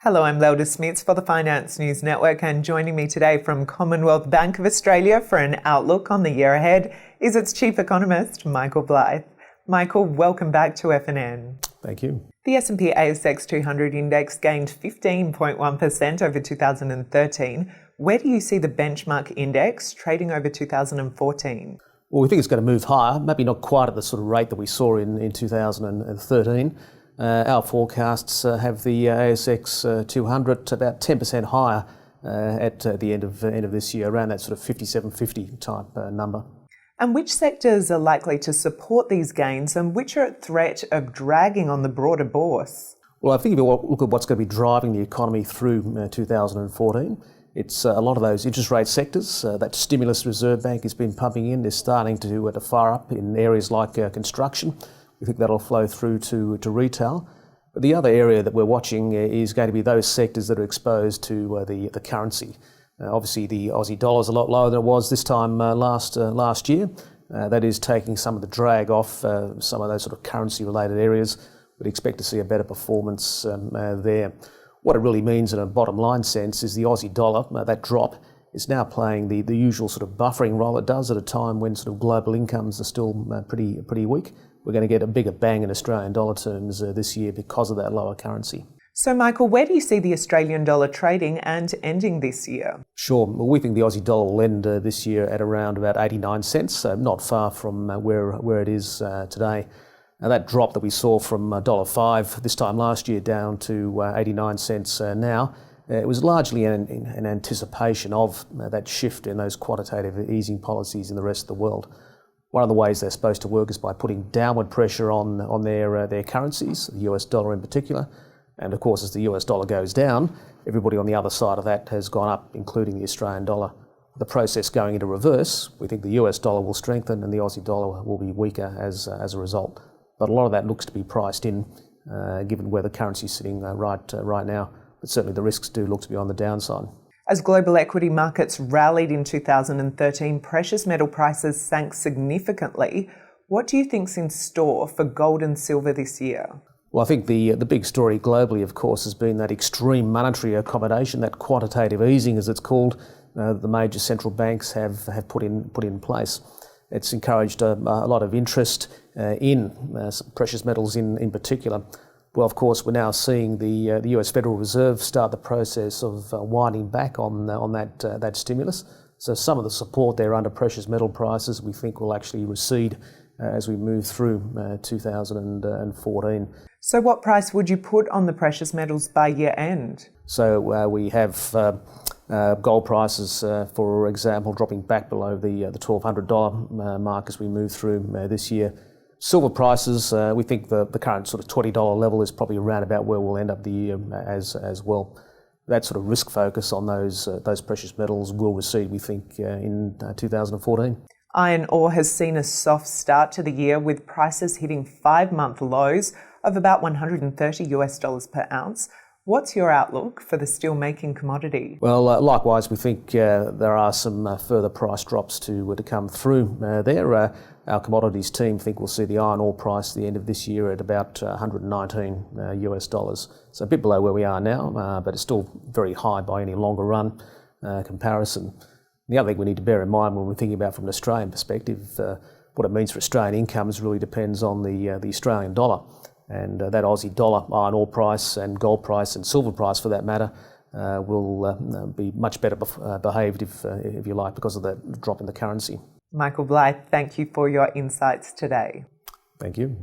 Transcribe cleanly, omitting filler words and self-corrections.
Hello, I'm Lelda Smits for the Finance News Network, and joining me today from Commonwealth Bank of Australia for an outlook on the year ahead is its Chief Economist, Michael Blythe. Michael, welcome back to FNN. Thank you. The S&P ASX 200 index gained 15.1% over 2013. Where do you see the benchmark index trading over 2014? Well, we think it's going to move higher, maybe not quite at the sort of rate that we saw in 2013. Our forecasts have the ASX 200 about 10% higher at the end of this year, around that sort of 5750 type number. And which sectors are likely to support these gains and which are at threat of dragging on the broader bourse? Well, I think if you look at what's going to be driving the economy through 2014, it's a lot of those interest rate sectors. That stimulus Reserve Bank has been pumping in is starting to fire up in areas like construction. We think that'll flow through to retail. But the other area that we're watching is going to be those sectors that are exposed to the currency. Obviously, the Aussie dollar is a lot lower than it was this time last year. That is taking some of the drag off some of those sort of currency-related areas. We'd expect to see a better performance there. What it really means in a bottom line sense is the Aussie dollar, that drop, is now playing the usual sort of buffering role it does at a time when sort of global incomes are still pretty weak. We're going to get a bigger bang in Australian dollar terms this year because of that lower currency. So, Michael, where do you see the Australian dollar trading and ending this year? Sure. Well, we think the Aussie dollar will end this year at around about 89 cents, so not far from where it is today. Now, that drop that we saw from $1.05 this time last year down to 89 cents now, it was largely in anticipation of that shift in those quantitative easing policies in the rest of the world. One of the ways they're supposed to work is by putting downward pressure on their currencies, the US dollar in particular. And of course, as the US dollar goes down, everybody on the other side of that has gone up, including the Australian dollar. The process going into reverse, we think the US dollar will strengthen and the Aussie dollar will be weaker as a result. But a lot of that looks to be priced in, given where the currency is sitting right now. But certainly the risks do look to be on the downside. As global equity markets rallied in 2013, precious metal prices sank significantly. What do you think's in store for gold and silver this year? Well, I think the big story globally, of course, has been that extreme monetary accommodation, that quantitative easing, as it's called, the major central banks have put in place. It's encouraged a lot of interest in precious metals in particular. Well, of course, we're now seeing the US Federal Reserve start the process of winding back on that stimulus. So some of the support there under precious metal prices we think will actually recede as we move through 2014. So what price would you put on the precious metals by year end? So we have gold prices, for example, dropping back below the $1,200 mark as we move through this year. Silver prices, we think the current sort of $20 level is probably around about where we'll end up the year as well. That sort of risk focus on those precious metals will recede, we think, in 2014. Iron ore has seen a soft start to the year with prices hitting 5-month lows of about $130 per ounce. What's your outlook for the steel-making commodity? Well, likewise, we think there are some further price drops to come through there. Our commodities team think we'll see the iron ore price at the end of this year at about $119. So a bit below where we are now, but it's still very high by any longer run comparison. The other thing we need to bear in mind when we're thinking about from an Australian perspective, what it means for Australian incomes really depends on the Australian dollar. And that Aussie dollar, iron ore price and gold price and silver price for that matter will be much better behaved, if you like, because of that drop in the currency. Michael Blythe, thank you for your insights today. Thank you.